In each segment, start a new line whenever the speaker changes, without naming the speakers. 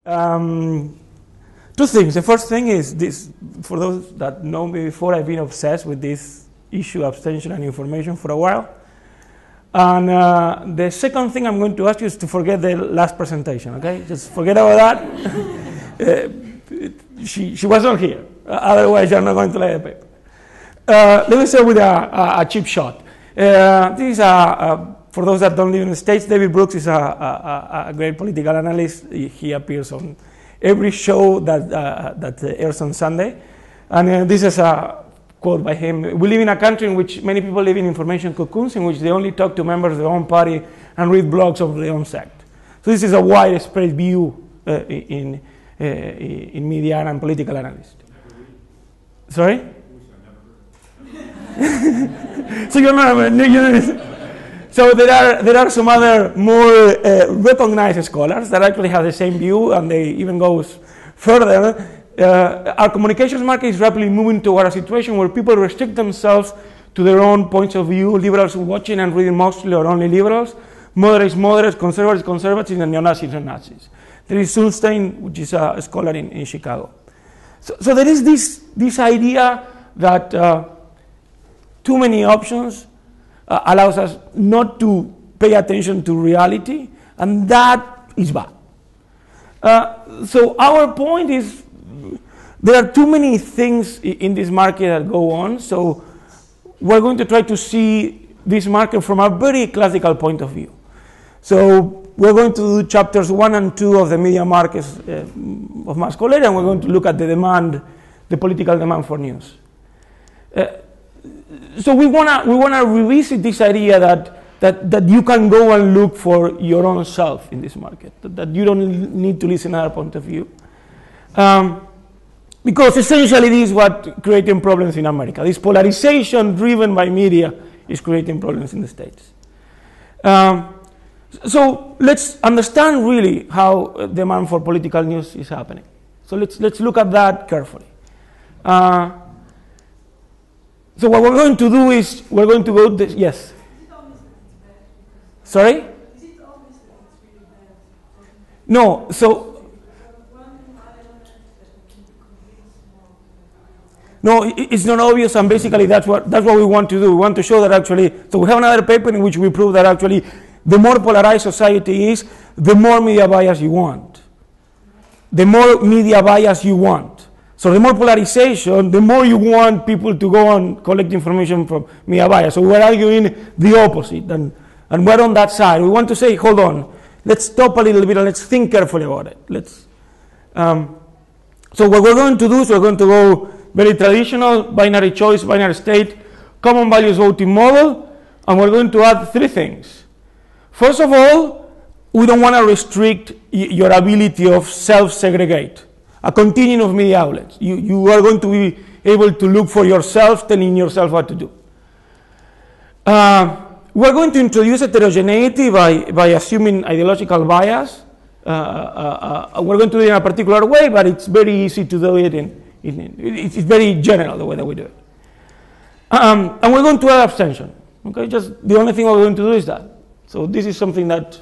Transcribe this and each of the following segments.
Two things. The first thing is this, for those that know me before, I've been obsessed with this issue, abstention and information, for a while. And the second thing I'm going to ask you is to forget the last presentation, okay? Just forget about that. She was not here. Otherwise, you're not going to like the paper. Let me start with a cheap shot. This is for those that don't live in the States, David Brooks is a great political analyst. He appears on every show that airs on Sunday. And this is a quote by him: "We live in a country in which many people live in information cocoons, in which they only talk to members of their own party and read blogs of their own sect." So this is a widespread view in media and political analysts. Sorry? So you're not. So there are some other more recognized scholars that actually have the same view, and they even go further. Our communications market is rapidly moving toward a situation where people restrict themselves to their own points of view. Liberals watching and reading mostly or only liberals, moderates moderates, conservatives conservatives, and neo-Nazis and Nazis. There is Sunstein, which is a scholar in Chicago. So there is this idea that too many options allows us not to pay attention to reality, and that is bad. So our point is there are too many things in this market that go on, so we're going to try to see this market from a very classical point of view. So we're going to do chapters 1 and 2 of the media markets of Mascolera, and we're going to look at the demand, the political demand for news. So we wanna revisit this idea that you can go and look for your own self in this market, that you don't need to listen to another point of view. Because essentially this is what creating problems in America. This polarization driven by media is creating problems in the States. So let's understand really how demand for political news is happening. So let's look at that carefully. So what we're going to do is we're going to go to this, yes. Is it obvious that it's bad? Sorry? Is it obvious that it's really bad? No, so no, it's not obvious, and basically that's what we want to do. We want to show that actually, so we have another paper in which we prove that actually the more polarized society is, the more media bias you want. The more media bias you want. So the more polarization, the more you want people to go and collect information from media bias. So we're arguing the opposite, and we're on that side. We want to say, hold on, let's stop a little bit and let's think carefully about it. So what we're going to do is we're going to go very traditional, binary choice, binary state, common values voting model, and we're going to add 3 things. First of all, we don't want to restrict your ability of self-segregate. A continuum of media outlets. You are going to be able to look for yourself, telling yourself what to do. We're going to introduce heterogeneity by assuming ideological bias. We're going to do it in a particular way, but it's very easy to do it it's very general the way that we do it. And we're going to add abstention. Okay, just the only thing we're going to do is that. So this is something that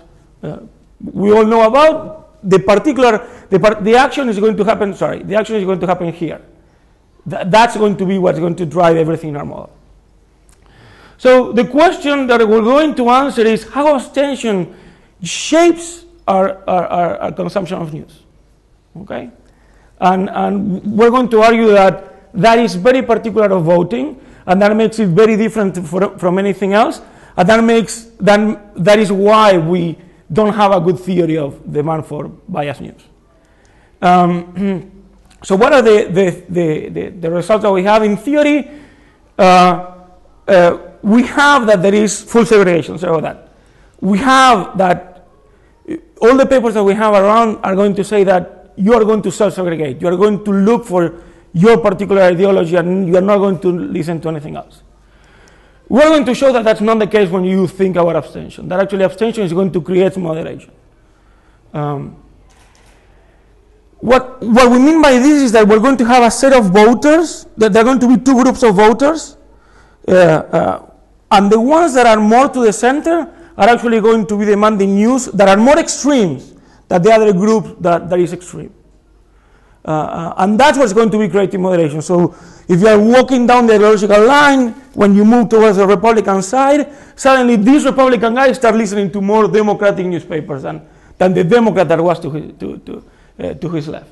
we all know about. The action is going to happen. Sorry, the action is going to happen here. That's going to be what's going to drive everything in our model. So the question that we're going to answer is how abstention shapes our consumption of news. Okay, and we're going to argue that is very particular of voting, and that makes it very different from anything else, and that is why we don't have a good theory of demand for biased news. So what are the results that we have in theory? We have that there is full segregation. So that we have that all the papers that we have around are going to say that you are going to self-segregate. You are going to look for your particular ideology, and you are not going to listen to anything else. We're going to show that that's not the case when you think about abstention, that actually abstention is going to create moderation. What we mean by this is that we're going to have a set of voters, that there are going to be 2 groups of voters, and the ones that are more to the center are actually going to be demanding news that are more extremes than the other group that is extreme. And that's what's going to be creating moderation. So if you are walking down the ideological line, when you move towards the Republican side, suddenly these Republican guys start listening to more Democratic newspapers than the Democrat that was to his left.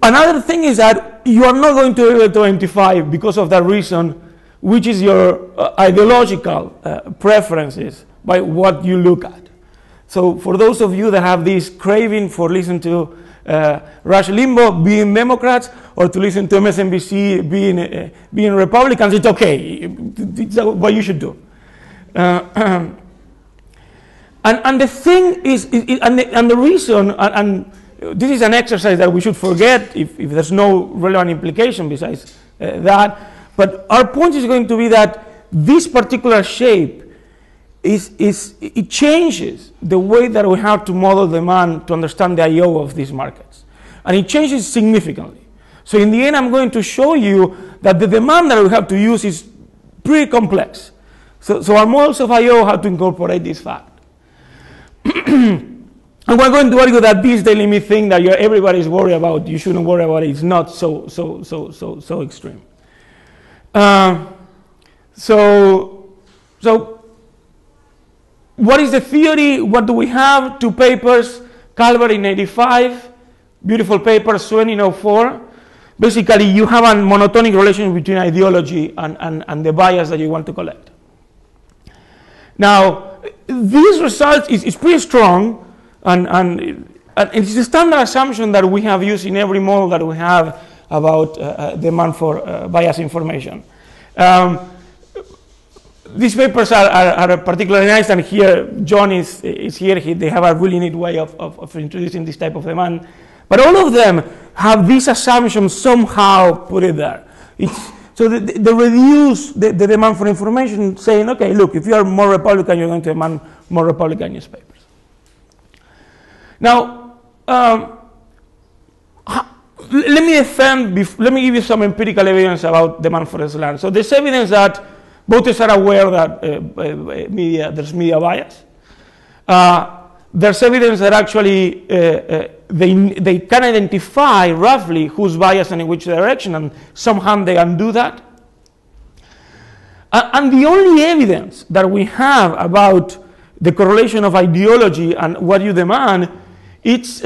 Another thing is that you are not going to be able to identify, because of that reason, which is your ideological preferences by what you look at. So for those of you that have this craving for listening to Rush Limbaugh being Democrats, or to listen to MSNBC being Republicans, it's okay. It's what you should do. And the thing is, and the reason, and this is an exercise that we should forget if there's no relevant implication besides that, but our point is going to be that this particular shape it changes the way that we have to model demand to understand the I/O of these markets. And it changes significantly. So in the end, I'm going to show you that the demand that we have to use is pretty complex. So our models of I/O have to incorporate this fact. And we're going to argue that this daily limit thing that everybody's worried about, you shouldn't worry about it, it's not so extreme. So what is the theory? What do we have? Two papers, Calvert in 85, beautiful paper, Swain in 04. Basically, you have a monotonic relation between ideology and the bias that you want to collect. Now, these results is pretty strong, and it's the standard assumption that we have used in every model that we have about demand for bias information. These papers are particularly nice, and here John is here. They have a really neat way of introducing this type of demand. But all of them have this assumption somehow put it there. So they reduce the demand for information, saying, okay, look, if you are more Republican, you're going to demand more Republican newspapers. Now, let me give you some empirical evidence about demand for this land. So there's evidence that voters are aware that there's media bias. There's evidence that actually they can identify roughly who's biased and in which direction, and somehow they can do that. And the only evidence that we have about the correlation of ideology and what you demand, it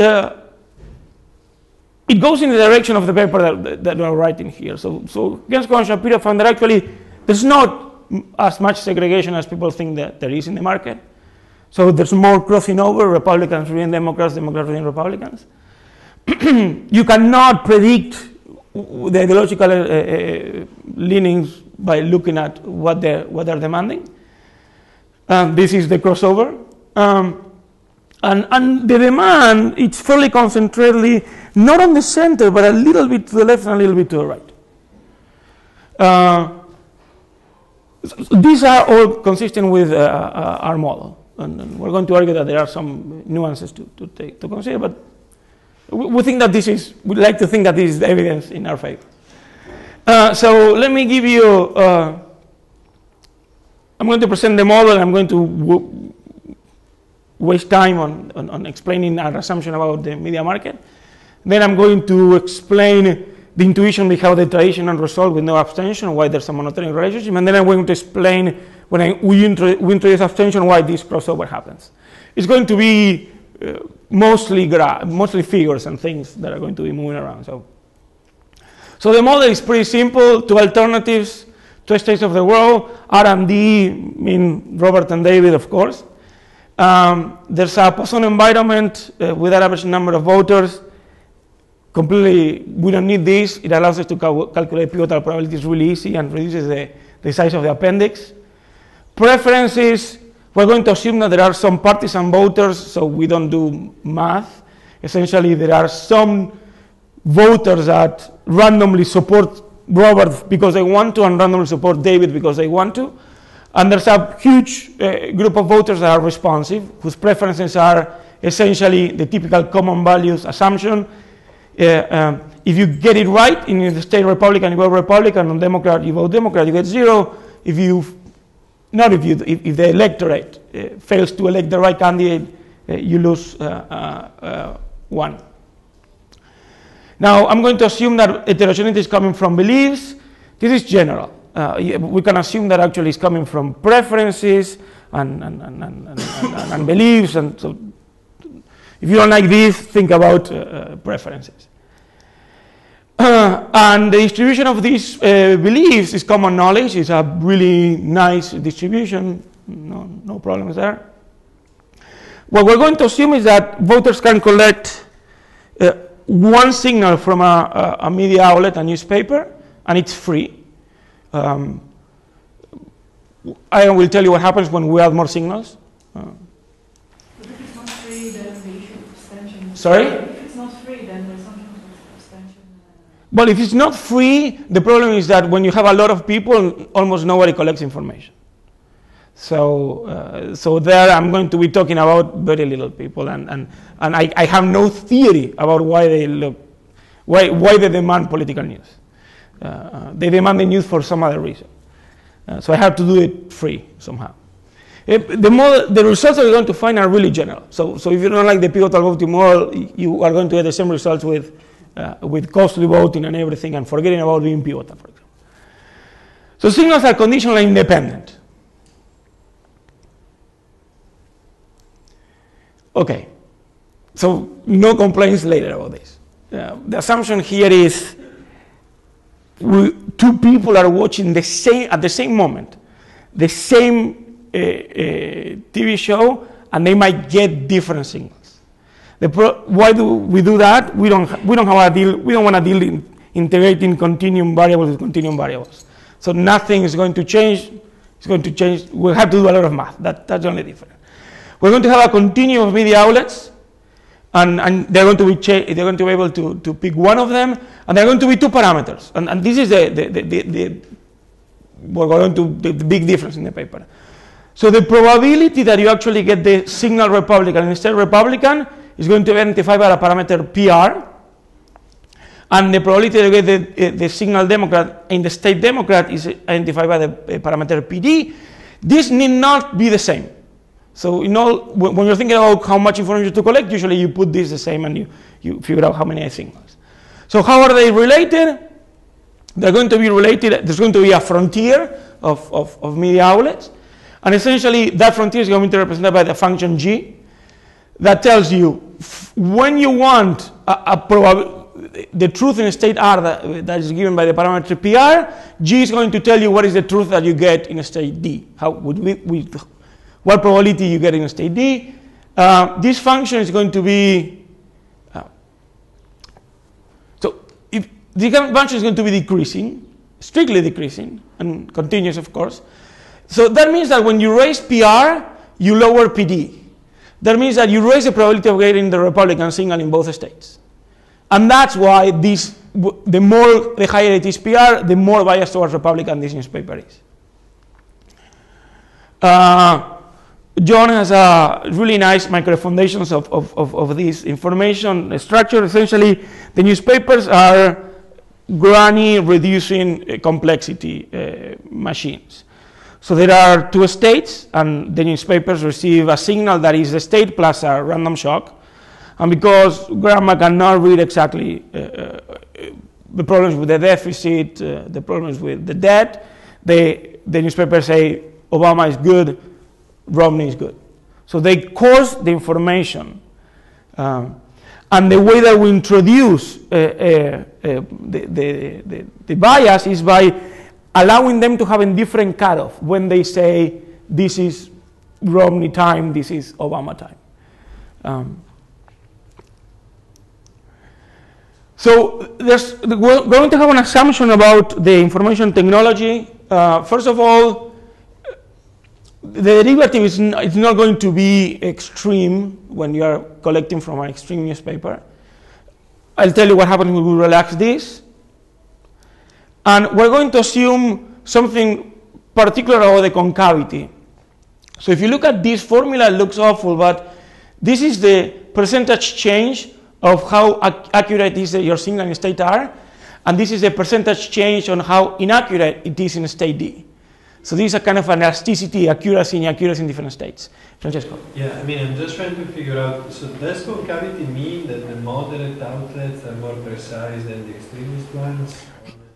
goes in the direction of the paper that we're writing here. So Gensko and Shapiro found that actually there's not as much segregation as people think that there is in the market. So there's more crossing over, Republicans reading Democrats, Democrats reading Republicans. You cannot predict the ideological leanings by looking at what they're demanding. This is the crossover. And the demand, it's fairly concentrated, not on the center, but a little bit to the left and a little bit to the right. These are all consistent with our model. And we're going to argue that there are some nuances to consider, but we think that we'd like to think that this is the evidence in our favor. So let me give you, I'm going to present the model, and I'm going to waste time on explaining our assumption about the media market. Then I'm going to explain the intuition behind the traditional result with no abstention, why there's a monotonic relationship, and then I'm going to explain when we introduce abstention why this crossover happens. It's going to be mostly figures and things that are going to be moving around. So the model is pretty simple. Two alternatives, two states of the world. R&D mean Robert and David, of course. There's a Poisson environment with an average number of voters. Completely, we don't need this. It allows us to calculate pivotal probabilities really easy and reduces the size of the appendix. Preferences, we're going to assume that there are some partisan voters, so we don't do math. Essentially, there are some voters that randomly support Robert because they want to, and randomly support David because they want to. And there's a huge group of voters that are responsive, whose preferences are essentially the typical common values assumption. If you get it right, in the state Republican, you vote Republican, on Democrat, you vote Democrat, you get 0. If you not if the electorate fails to elect the right candidate, you lose one. Now, I'm going to assume that heterogeneity is coming from beliefs. This is general. We can assume that actually it's coming from preferences and beliefs. And so, if you don't like this, think about preferences. And the distribution of these beliefs is common knowledge. It's a really nice distribution. No problems there. What we're going to assume is that voters can collect one signal from a media outlet, a newspaper, and it's free. I will tell you what happens when we add more signals.
But if it's not free, then the issue of abstention.
Sorry?
If it's not free, then there's something of abstention.
Well, if it's not free, the problem is that when you have a lot of people, almost nobody collects information. So there I'm going to be talking about very little people, and I have no theory about why they demand political news. They demand the news for some other reason. So I have to do it free somehow. The results that you're going to find are really general. So if you don't like the pivotal voting model, you are going to get the same results with costly voting and everything, and forgetting about being pivotal, for example. So signals are conditional and independent. Okay, so no complaints later about this. The assumption here is two people are watching at the same moment, the same TV show, and they might get different signals. Why do we do that? We don't want to deal in integrating continuum variables with continuum variables. So nothing is going to change. It's going to change. We'll have to do a lot of math. That's the only difference. We're going to have a continuum of media outlets, and they're going to be able to pick one of them, and they're going to be two parameters. And this is the big difference in the paper. So the probability that you actually get the signal Republican and the state Republican is going to be identified by a parameter PR, and the probability that you get the signal Democrat and the state Democrat is identified by the parameter PD. This need not be the same. So when you're thinking about how much information to collect, usually you put this the same and you figure out how many signals. So how are they related? They're going to be related. There's going to be a frontier of media outlets, and essentially that frontier is going to be represented by the function G that tells you when you want the truth in state R that is given by the parameter PR, G is going to tell you what is the truth that you get in state D. What probability you get in state D. This function is going to be, so if the function is going to be decreasing, strictly decreasing, and continuous, of course. So that means that when you raise PR, you lower PD. That means that you raise the probability of getting the Republican signal in both states. And that's why the higher it is PR, the more biased towards Republican this newspaper is. John has a really nice micro-foundations of this information structure. Essentially, the newspapers are granny reducing complexity machines. So there are two states, and the newspapers receive a signal that is the state plus a random shock. And because grandma cannot read exactly the problems with the deficit, the problems with the debt, the newspapers say Obama is good, Romney is good. So they course the information. And the way that we introduce the bias is by allowing them to have a different cutoff when they say this is Romney time, this is Obama time. So we're going to have an assumption about the information technology. First of all, the derivative is not going to be extreme when you are collecting from an extreme newspaper. I'll tell you what happens when we relax this. And we're going to assume something particular about the concavity. So if you look at this formula, it looks awful, but this is the percentage change of how accurate is your signal in state R, and this is the percentage change on how inaccurate it is in state D. So this is a kind of an elasticity, accuracy, inaccuracy in different states. Francesco?
Yeah, I mean, I'm just trying to figure out, so does concavity mean that the moderate outlets are more precise than the extremist ones?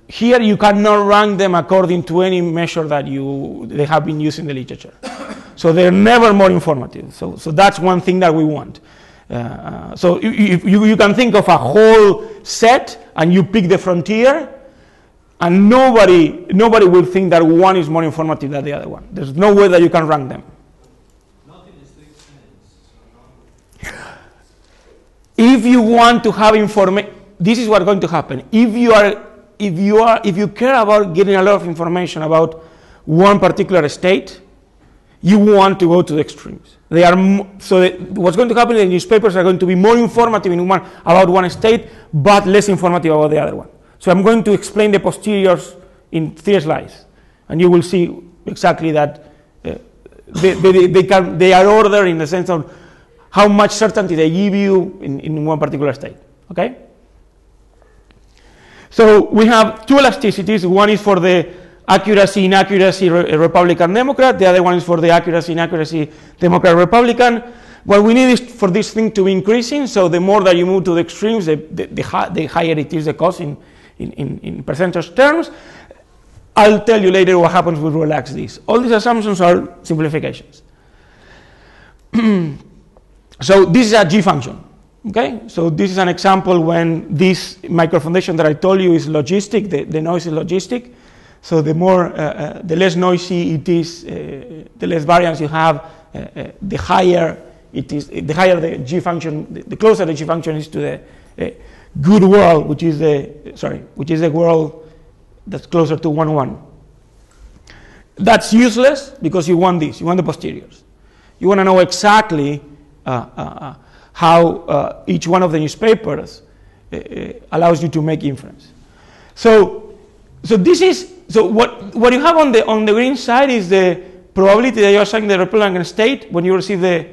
Here you cannot rank them according to any measure that they have been used in the literature. So they're never more informative. So that's one thing that we want. So you can think of a whole set and you pick the frontier, and nobody will think that one is more informative than the other one. There's no way that you can rank them.
Not in a strict sense.
If you want to have information, this is what's going to happen. If you care about getting a lot of information about one particular state, you want to go to the extremes. What's going to happen is the newspapers are going to be more informative about one state, but less informative about the other one. So I'm going to explain the posteriors in 3 slides, and you will see exactly that they are ordered in the sense of how much certainty they give you in one particular state. Okay? So we have 2 elasticities. One is for the accuracy, inaccuracy, Republican, Democrat. The other one is for the accuracy, inaccuracy, Democrat, Republican. What we need is for this thing to be increasing. So the more that you move to the extremes, the higher it is the cost in percentage terms. I'll tell you later what happens when we relax this. All these assumptions are simplifications. So this is a G function. Okay, so this is an example when this microfoundation that I told you is logistic, the noise is logistic. So the less noisy it is, the less variance you have, the higher it is, the higher the G function, the closer the G function is to the good world, which is the world that's closer to 1, 1. That's useless because you want this, you want the posteriors. You want to know exactly how each one of the newspapers allows you to make inference. So what you have on the green side is the probability that you are assigning the Republican state when you receive the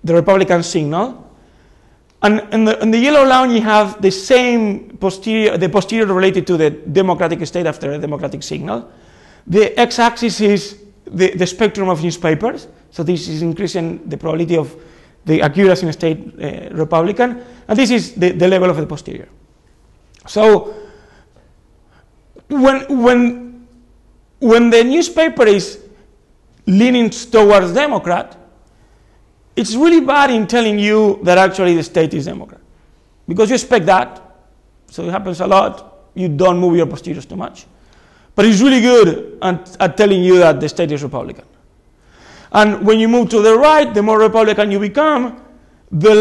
Republican signal, and in the yellow line you have the same posterior related to the Democratic state after a Democratic signal. The x-axis is the spectrum of newspapers. So this is increasing the probability of the accuracy in state Republican, and this is the level of the posterior. So when the newspaper is leaning towards Democrat, it's really bad in telling you that actually the state is Democrat, because you expect that. So it happens a lot. You don't move your posteriors too much, but it's really good at telling you that the state is Republican. And when you move to the right, the more Republican you become, the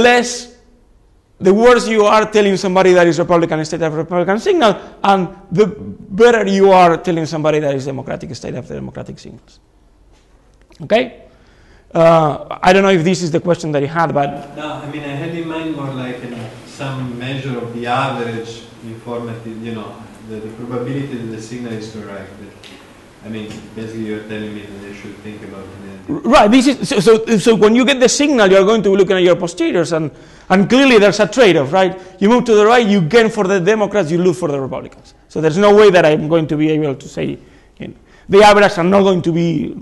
worse you are telling somebody that is Republican instead of Republican signal, and the better you are telling somebody that is Democratic instead of the Democratic signals. Okay? I don't know if this is the question that you had, but...
No, I mean, I had in mind more like some measure of the average informative, the probability that the signal is correct. I mean, basically you're telling me that I should think about it.
Right. This is so when you get the signal, you're going to be looking at your posteriors, and clearly there's a trade-off, right? You move to the right, you gain for the Democrats, you lose for the Republicans. So there's no way that I'm going to be able to say the average are not going to be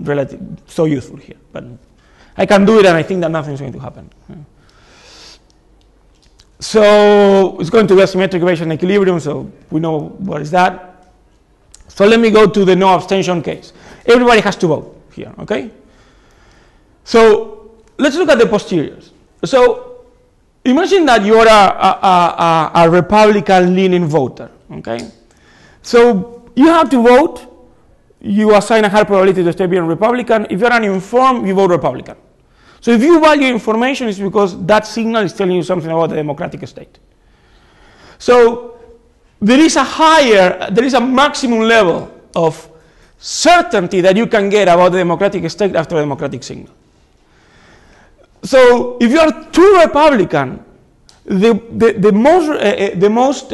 so useful here. But I can do it, and I think that nothing's going to happen. So it's going to be a symmetric equation equilibrium. So we know what is that. So let me go to the no abstention case. Everybody has to vote here, okay? So let's look at the posteriors. So imagine that you are a Republican-leaning voter, okay? So you have to vote. You assign a high probability to stay being Republican. If you're uninformed, you vote Republican. So if you value information, it's because that signal is telling you something about the Democratic state. So there is a maximum level of certainty that you can get about the Democratic state after a Democratic signal. So if you are too Republican, the most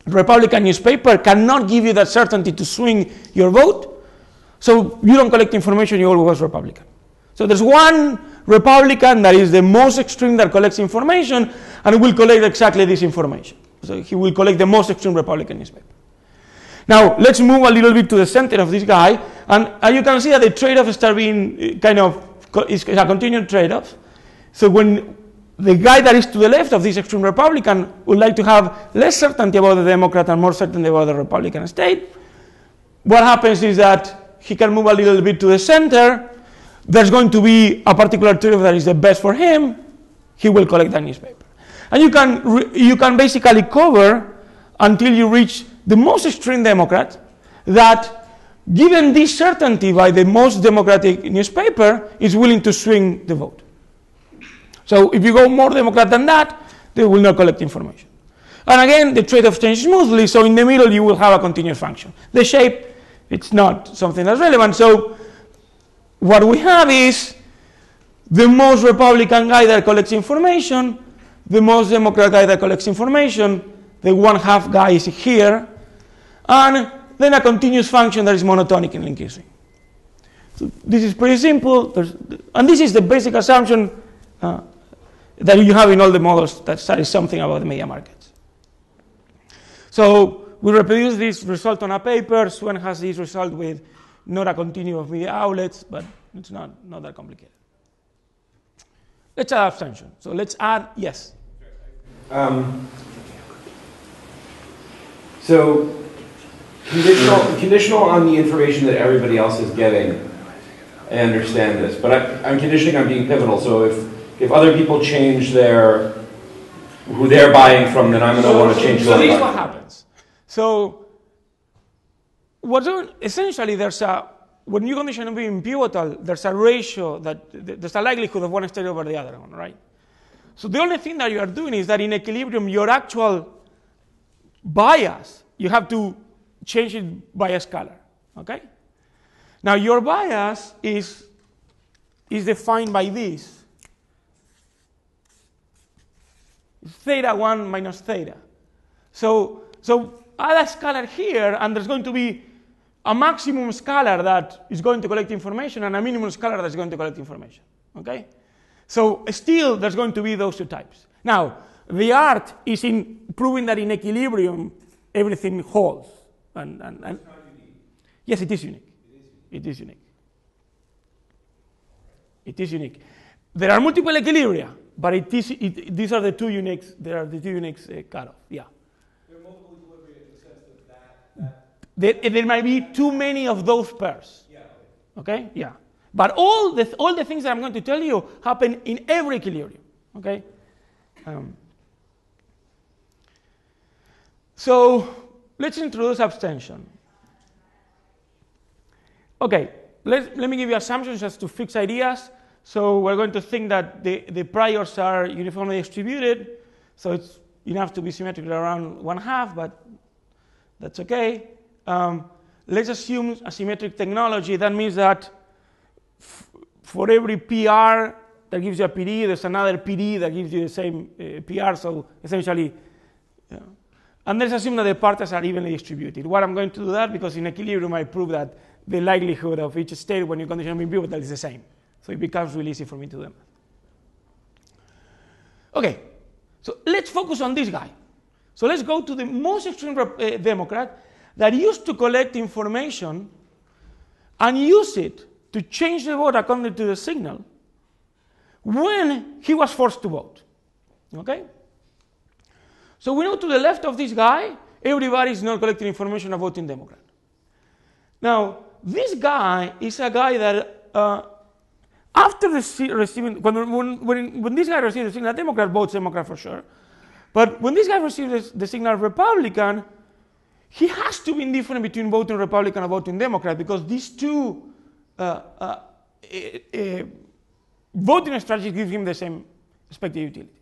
Republican newspaper cannot give you that certainty to swing your vote. So you don't collect information, you always Republican. So there's one Republican that is the most extreme that collects information and will collect exactly this information. So he will collect the most extreme Republican newspaper. Now, let's move a little bit to the center of this guy, and you can see that the trade-off start being kind of, is a continued trade-off. So when the guy that is to the left of this extreme Republican would like to have less certainty about the Democrat and more certainty about the Republican state, what happens is that he can move a little bit to the center. There's going to be a particular trade-off that is the best for him. He will collect that newspaper. And you can basically cover until you reach the most extreme Democrat that, given this certainty by the most democratic newspaper, is willing to swing the vote. So if you go more Democrat than that, they will not collect information. And again, the trade-off changes smoothly, so in the middle you will have a continuous function. The shape, it's not something that's relevant. So what we have is the most Republican guy that collects information, the most Democrat guy that collects information, the 1/2 guy is here, and then a continuous function that is monotonic and increasing. So this is pretty simple, and this is the basic assumption that you have in all the models that study something about the media markets. So we reproduce this result on a paper. Swen has this result with not a continuum of media outlets, but it's not that complicated. Let's add abstention. So let's add, yes.
So conditional on the information that everybody else is getting. I understand this, but I'm conditioning on being pivotal. So if other people change who they're buying from, then I'm going to want to change.
So this is what happens. So essentially when you condition on being pivotal, there's a ratio there's a likelihood of one state over the other one, right? So the only thing that you are doing is that in equilibrium, your actual bias, you have to change it by a scalar, okay? Now your bias is defined by this. It's theta 1 minus theta. So add a scalar here, and there's going to be a maximum scalar that is going to collect information and a minimum scalar that's going to collect information, okay? So still, there's going to be those two types. Now, the art is in proving that in equilibrium, everything holds. And it's not unique. Yes, it is unique. It is unique. It is unique. There are multiple equilibria, but these are the two uniques. There are the two uniques cutoff. Yeah.
There are multiple equilibria in the sense that
there might be too many of those pairs.
Yeah.
Okay. Yeah. But all the things that I'm going to tell you happen in every equilibrium. Okay. So let's introduce abstention. Okay, let me give you assumptions just to fix ideas. So we're going to think that the priors are uniformly distributed, so it's enough to be symmetrical around 1/2, but that's okay. Let's assume a symmetric technology. That means that for every PR that gives you a PD, there's another PD that gives you the same PR, so essentially, and let's assume that the parts are evenly distributed. What I'm going to do that because in equilibrium I prove that the likelihood of each state when you condition being pivotal is the same. So it becomes really easy for me to do them. Okay, so let's focus on this guy. So let's go to the most extreme Democrat that used to collect information and use it to change the vote according to the signal when he was forced to vote. Okay? So we know to the left of this guy, everybody is not collecting information about voting Democrat. Now, this guy is a guy that after receiving, when this guy receives the signal Democrat, votes Democrat for sure. But when this guy receives the signal Republican, he has to be indifferent between voting Republican and voting Democrat because these two voting strategies give him the same expected utility.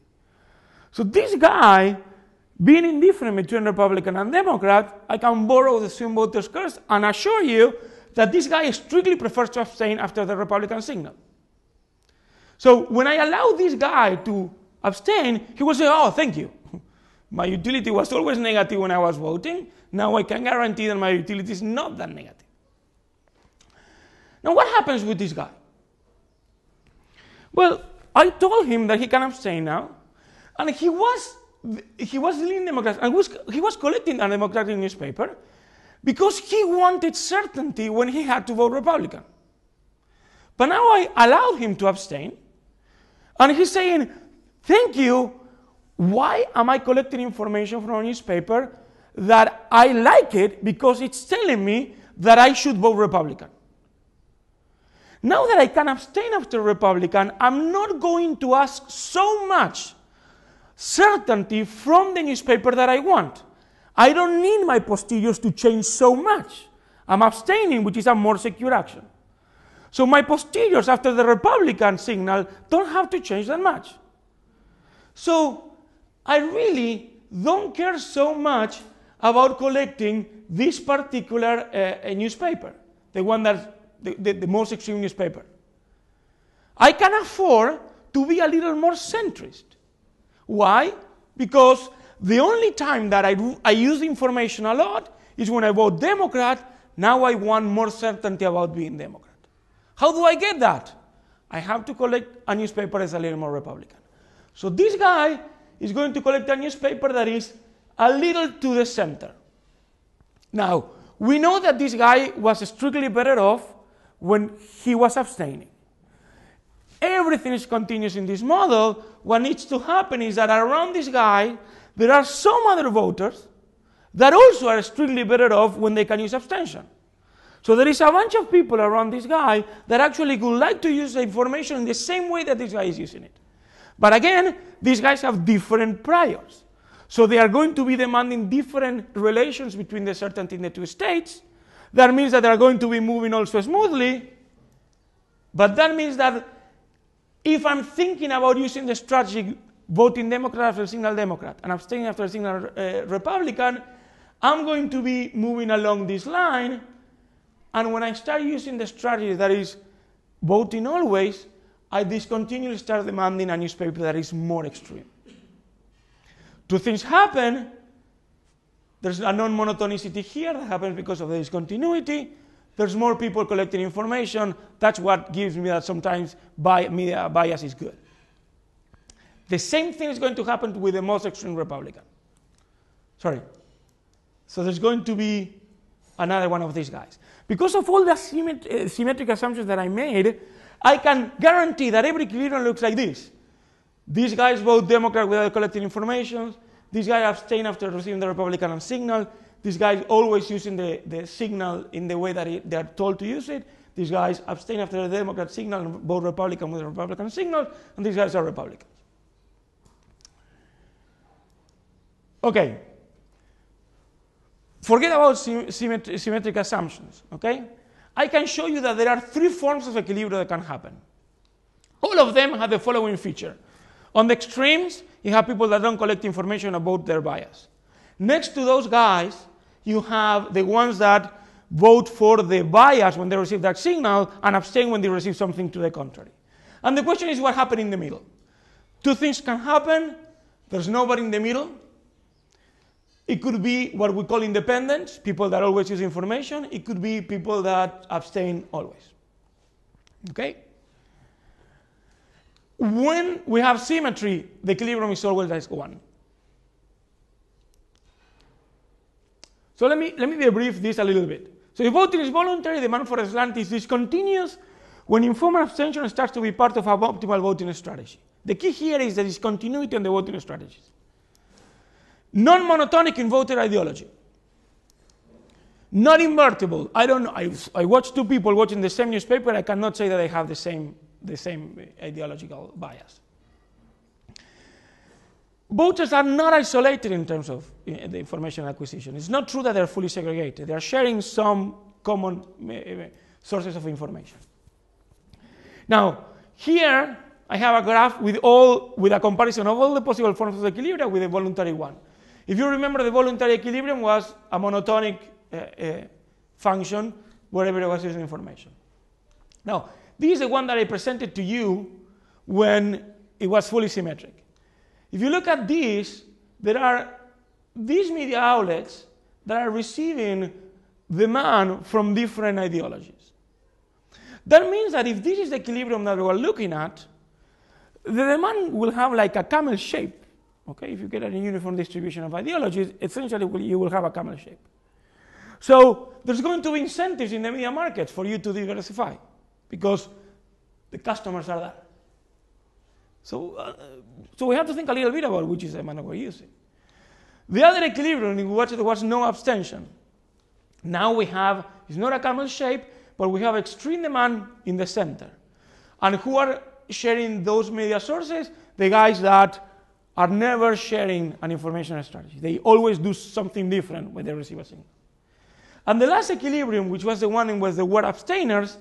So this guy, being indifferent between Republican and Democrat, I can borrow the swing voters curse and assure you that this guy strictly prefers to abstain after the Republican signal. So when I allow this guy to abstain, he will say, oh, thank you. My utility was always negative when I was voting. Now I can guarantee that my utility is not that negative. Now what happens with this guy? Well, I told him that he can abstain now, and he was leaning Democrat, and he was collecting a Democratic newspaper, because he wanted certainty when he had to vote Republican. But now I allowed him to abstain, and he's saying, thank you, why am I collecting information from a newspaper that I like it because it's telling me that I should vote Republican? Now that I can abstain after Republican, I'm not going to ask so much certainty from the newspaper that I want. I don't need my posteriors to change so much. I'm abstaining, which is a more secure action. So my posteriors after the Republican signal don't have to change that much. So I really don't care so much about collecting this particular newspaper, the one that's the most extreme newspaper. I can afford to be a little more centrist. Why? Because the only time that I use information a lot is when I vote Democrat. Now I want more certainty about being Democrat. How do I get that? I have to collect a newspaper that's a little more Republican. So this guy is going to collect a newspaper that is a little to the center. Now, we know that this guy was strictly better off when he was abstaining. Everything is continuous in this model. What needs to happen is that around this guy, there are some other voters that also are strictly better off when they can use abstention. So there is a bunch of people around this guy that actually would like to use the information in the same way that this guy is using it. But again, these guys have different priors. So they are going to be demanding different relations between the certainty in the two states. That means that they are going to be moving also smoothly. But that means that if I'm thinking about using the strategy voting Democrat after a signal Democrat and abstaining after a signal Republican, I'm going to be moving along this line. And when I start using the strategy that is voting always, I discontinuously start demanding a newspaper that is more extreme. Two things happen. There's a non-monotonicity here that happens because of the discontinuity. There's more people collecting information. That's what gives me that sometimes media bias is good. The same thing is going to happen with the most extreme Republican. Sorry. So there's going to be another one of these guys. Because of all the symmetric assumptions that I made, I can guarantee that every equilibrium looks like this. These guys vote Democrat without collecting information. These guys abstain after receiving the Republican signal. These guys always using the signal in the way that they are told to use it. These guys abstain after the Democrat signal and vote Republican with the Republican signal. And these guys are Republicans. Okay. Forget about symmetric assumptions. Okay? I can show you that there are three forms of equilibrium that can happen. All of them have the following feature. On the extremes, you have people that don't collect information about their bias. Next to those guys, you have the ones that vote for the bias when they receive that signal and abstain when they receive something to the contrary. And the question is what happened in the middle. Two things can happen. There's nobody in the middle. It could be what we call independents, people that always use information. It could be people that abstain always. Okay? When we have symmetry, the equilibrium is always like 1. So let me debrief this a little bit. So if voting is voluntary, the demand for a slant is discontinuous when informed abstention starts to be part of our optimal voting strategy. The key here is the discontinuity on the voting strategies. Non-monotonic in voter ideology. Not invertible. I don't know. I watch two people watching the same newspaper. I cannot say that they have the same ideological bias. Voters are not isolated in terms of the information acquisition. It's not true that they're fully segregated. They are sharing some common sources of information. Now, here I have a graph with a comparison of all the possible forms of equilibrium with the voluntary one. If you remember, the voluntary equilibrium was a monotonic function where everybody was using information. Now, this is the one that I presented to you when it was fully symmetric. If you look at this, there are these media outlets that are receiving demand from different ideologies. That means that if this is the equilibrium that we're looking at, the demand will have like a camel shape. Okay, if you get a uniform distribution of ideologies, essentially you will have a camel shape. So there's going to be incentives in the media markets for you to diversify because the customers are there. So we have to think a little bit about which is the manner we're using. The other equilibrium in which there was no abstention. Now we have, it's not a camel shape, but we have extreme demand in the center. And who are sharing those media sources? The guys that are never sharing an information strategy. They always do something different when they receive a signal. And the last equilibrium, which was the one in which there were abstainers,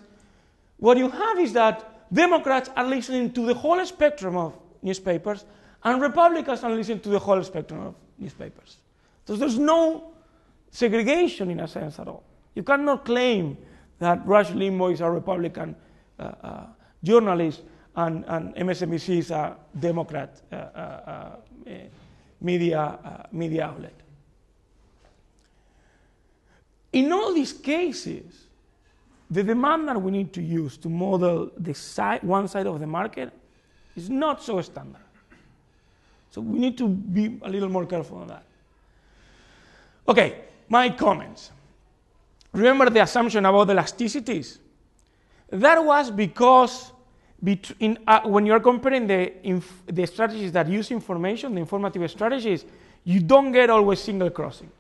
what you have is that Democrats are listening to the whole spectrum of newspapers, and Republicans are listening to the whole spectrum of newspapers. So there's no segregation in a sense at all. You cannot claim that Rush Limbaugh is a Republican journalist and MSNBC is a Democrat media outlet. In all these cases, the demand that we need to use to model the one side of the market is not so standard. So we need to be a little more careful on that. Okay, my comments. Remember the assumption about elasticities? That was because when you're comparing the strategies that use information, the informative strategies, you don't get always single crossing.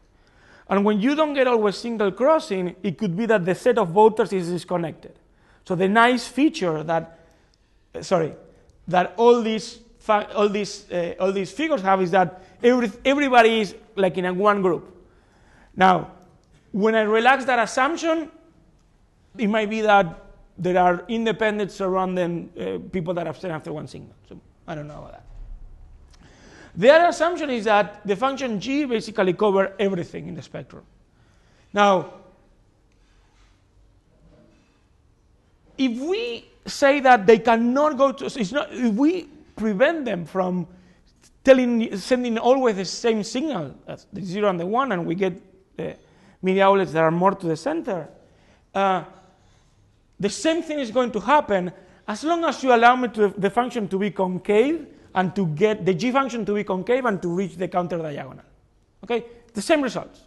And when you don't get always single crossing, it could be that the set of voters is disconnected. So the nice feature that all these figures have is that everybody is like in one group. Now, when I relax that assumption, it might be that there are independents around them, people that abstain after one signal. So I don't know about that. The other assumption is that the function G basically covers everything in the spectrum. Now, if we say that they cannot go to, if we prevent them from sending always the same signal, that's the 0 and the 1, and we get media outlets that are more to the center, the same thing is going to happen as long as you allow me the function to be concave and to get the G function to be concave and to reach the counter diagonal. Okay? The same results.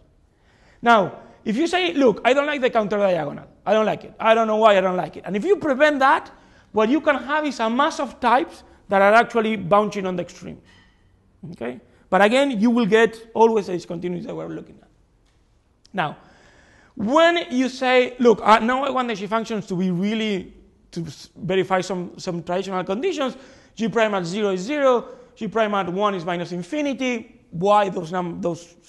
Now, if you say, look, I don't like the counter diagonal, I don't like it, I don't know why I don't like it, and if you prevent that, what you can have is a mass of types that are actually bouncing on the extreme. Okay? But again, you will get always a discontinuity that we're looking at. Now, when you say, look, now I want the G functions to be really, to verify some traditional conditions, G prime at 0 is 0, G prime at 1 is minus infinity, why those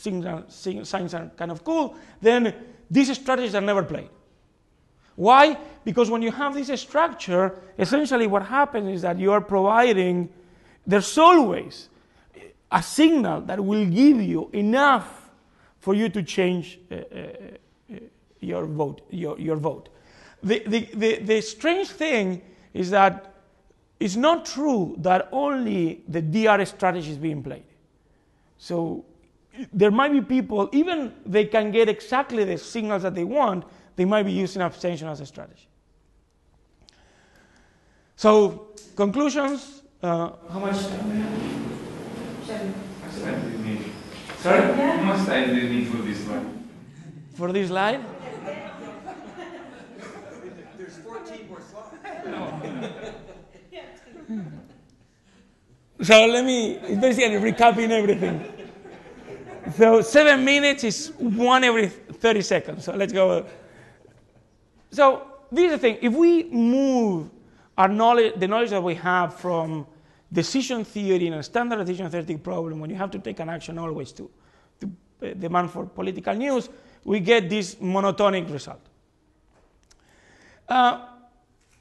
signs are kind of cool, then these strategies are never played. Why? Because when you have this structure, essentially what happens is that you are providing, there's always a signal that will give you enough for you to change your vote. The strange thing is that it's not true that only the DR strategy is being played. So there might be people, even they can get exactly the signals that they want, they might be using abstention as a strategy. So conclusions, how much time do we have?
7.
How much time do you need?
Sorry?
How much time do you need for this one?
For this slide?
There's 14 more slides.
So it's basically recapping everything. So 7 minutes is 1 every 30 seconds. So let's go. So this is the thing. If we move our knowledge, the knowledge that we have from decision theory and a standard decision theoretic problem, when you have to take an action always to demand for political news, we get this monotonic result.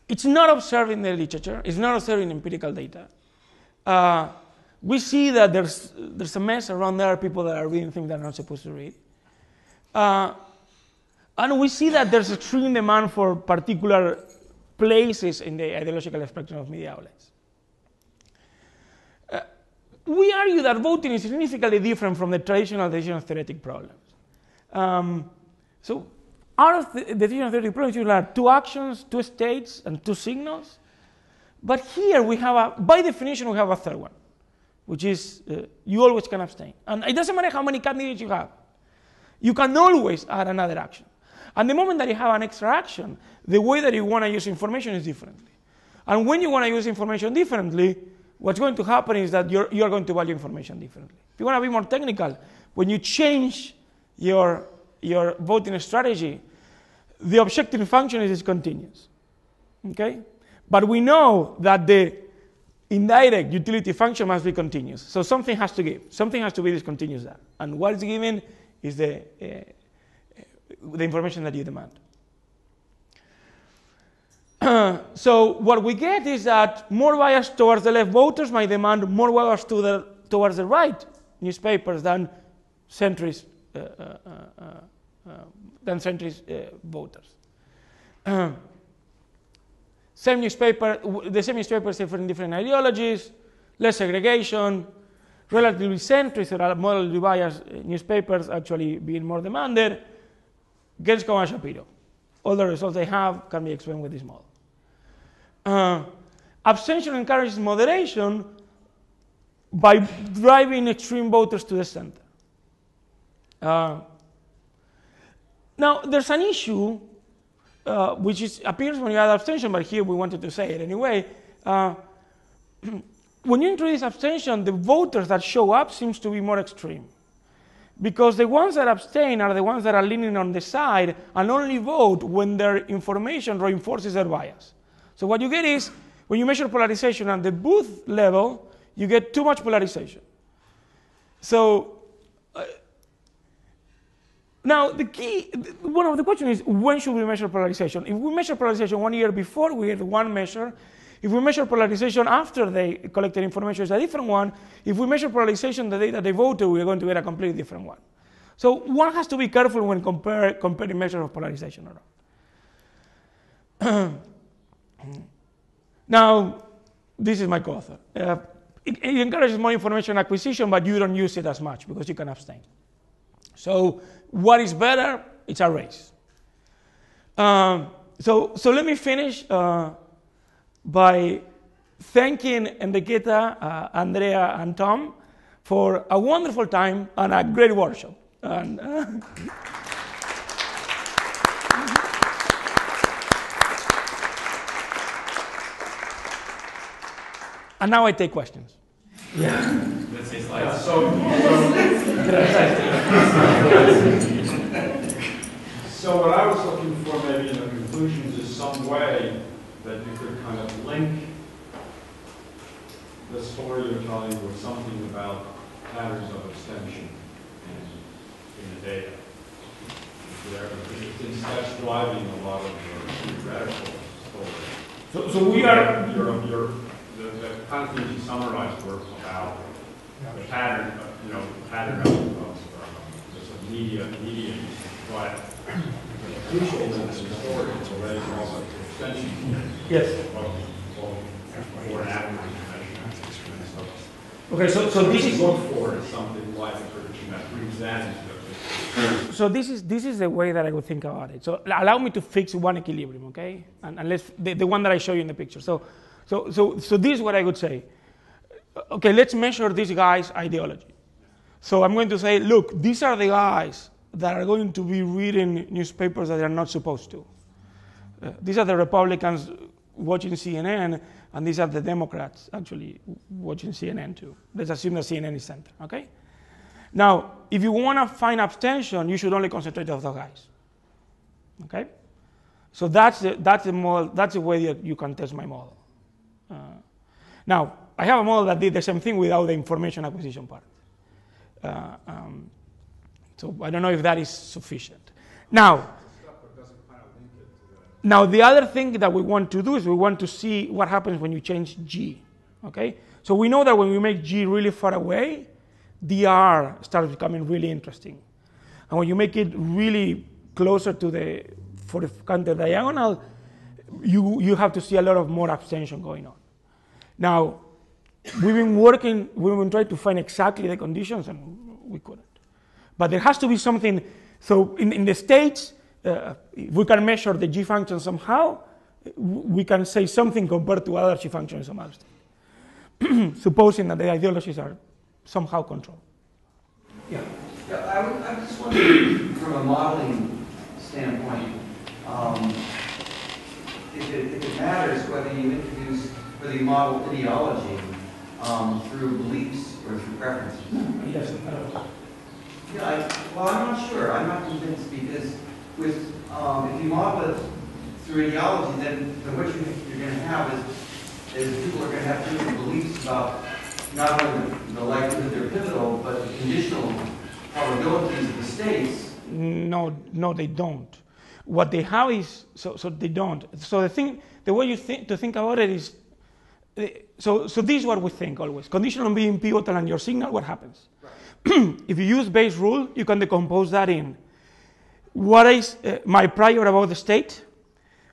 It's not observed in the literature. It's not observed in empirical data. We see that there's a mess around there, people that are reading things they're not supposed to read. And we see that there's extreme demand for particular places in the ideological spectrum of media outlets. We argue that voting is significantly different from the traditional decision theoretic problems. So out of the decision theoretic problems, you have 2 actions, 2 states, and 2 signals. But here we have, by definition, we have a third one, which is you always can abstain. And it doesn't matter how many candidates you have. You can always add another action. And the moment that you have an extra action, the way that you want to use information is differently. And when you want to use information differently, what's going to happen is that you're going to value information differently. If you want to be more technical, when you change your voting strategy, the objective function is discontinuous. Okay? But we know that the indirect utility function must be continuous. So something has to give. Something has to be discontinuous there. And what is given is the information that you demand. So what we get is that more bias towards the left voters might demand more bias towards the right newspapers than centrist voters. The same newspapers different different ideologies, less segregation, relatively centrist or moderately biased newspapers actually being more demanded. Gensco and Shapiro. All the results they have can be explained with this model. Abstention encourages moderation by driving extreme voters to the center. Now, there's an issue which appears when you add abstention, but here we wanted to say it anyway. When you introduce abstention, the voters that show up seems to be more extreme. Because the ones that abstain are the ones that are leaning on the side and only vote when their information reinforces their bias. So what you get is, when you measure polarization at the booth level, you get too much polarization. So now the question is, when should we measure polarization? If we measure polarization 1 year before, we get one measure. If we measure polarization after they collected information, it's a different one. If we measure polarization the day that they voted, we're going to get a completely different one. So one has to be careful when comparing measures of polarization around. Now, this is my co-author. It encourages more information acquisition, but you don't use it as much because you can abstain. So what is better? It's a race. So let me finish by thanking Enriqueta, Andrea, and Tom for a wonderful time and a great workshop. And now I take questions. Yeah.
Let's say slides. So what I was looking for maybe in the conclusions is some way that you could kind of link the story you're telling with something about patterns of abstention in the data. Since that's driving a lot of your radical story.
So we are...
The kind of things you summarized were about the pattern, pattern of just media use. But crucial in this story is already also abstention.
Yes.
Before and after information.
Okay, so this is...
Look for is something like a prediction that brings that into the...
So this is the way that I would think about it. So allow me to fix one equilibrium, okay? And let's the one that I show you in the picture. So this is what I would say. Okay, let's measure this guy's ideology. So I'm going to say, look, these are the guys that are going to be reading newspapers that they're not supposed to. These are the Republicans watching CNN, and these are the Democrats actually watching CNN too. Let's assume that CNN is center, okay? Now, if you want to find abstention, you should only concentrate on those guys, okay? So that's the model. That's the way that you can test my model. Now, I have a model that did the same thing without the information acquisition part. So I don't know if that is sufficient. Now, the other thing that we want to do is we want to see what happens when you change G. Okay? So we know that when we make G really far away, DR starts becoming really interesting. And when you make it really closer to the counter diagonal, you have to see a lot of more abstention going on. Now, we've been trying to find exactly the conditions, and we couldn't. But there has to be something. So in the States, if we can measure the G function somehow, we can say something compared to other G functions in some other state. Supposing that the ideologies are somehow controlled. Yeah.
Yeah, I'm just wondering, from a modeling standpoint, if it matters whether you model ideology through beliefs or through preferences.
Yes.
Yeah, well, I'm not sure. I'm not convinced because if you model it through ideology, then what you're going to have is people are going to have different beliefs about not only the likelihood they're pivotal, but the conditional probabilities of the states.
No, they don't. What they have is so they don't. So the way you to think about it is so this is what we think always. Conditional on being pivotal and your signal, what happens? Right. If you use Bayes' rule, you can decompose that in what is my prior about the state,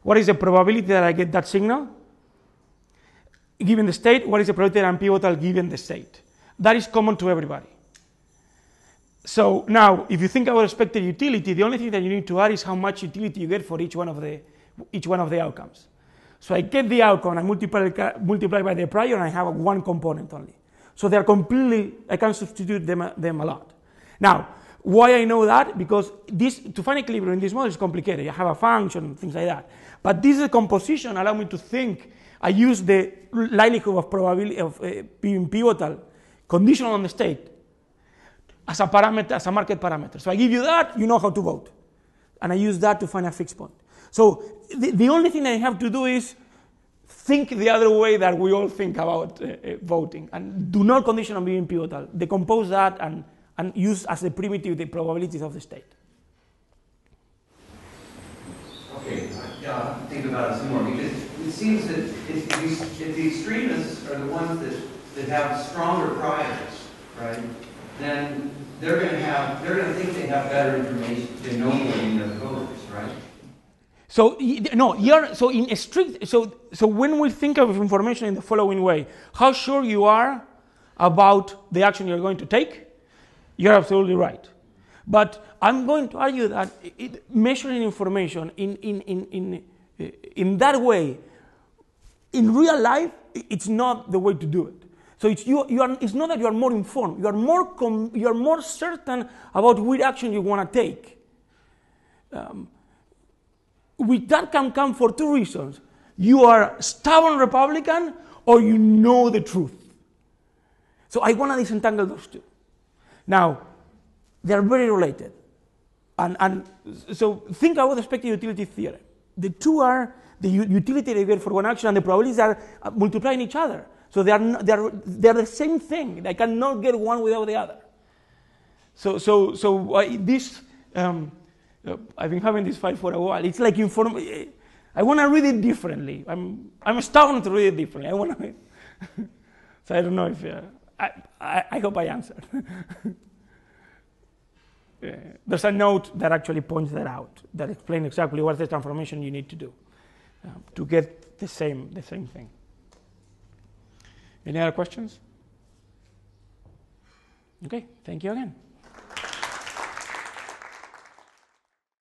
what is the probability that I get that signal, given the state, what is the probability that I'm pivotal given the state. That is common to everybody. So now, if you think about expected utility, the only thing that you need to add is how much utility you get for each one of the outcomes. So I get the outcome, I multiply by the prior, and I have one component only. So they are completely, I can substitute them a lot. Now, why I know that? Because to find equilibrium in this model is complicated. You have a function, things like that. But this composition allows me to think. I use the likelihood of probability of being pivotal, conditional on the state, as a parameter, as a market parameter. So I give you that, you know how to vote. And I use that to find a fixed point. So the only thing I have to do is think the other way that we all think about voting. And do not condition on being pivotal. Decompose that and use as the primitive the probabilities of the state.
Okay, think about it some more, because it seems that if the extremists are the ones that have stronger priors, right, then they're going to think they have better information, they know more than the other voters, right?
So so when we think of information in the following way, how sure you are about the action you're going to take, you're absolutely right. But I'm going to argue that measuring information in that way, in real life, it's not the way to do it. So it's not that you are more informed. You are more certain about which action you want to take. That can come for two reasons. You are a stubborn Republican, or you know the truth. So I want to disentangle those two. Now, they are very related. And so think about the expected utility theorem. The two are the utility they get for one action, and the probabilities are multiplying each other. So they are the same thing. I cannot get one without the other. I've been having this fight for a while. It's like I want to read it differently. I'm stubborn to read it differently. I want to. So I don't know if I hope I answered. There's a note that actually points that out, that explains exactly what's the transformation you need to do to get the same thing. Any other questions? Okay, thank you again.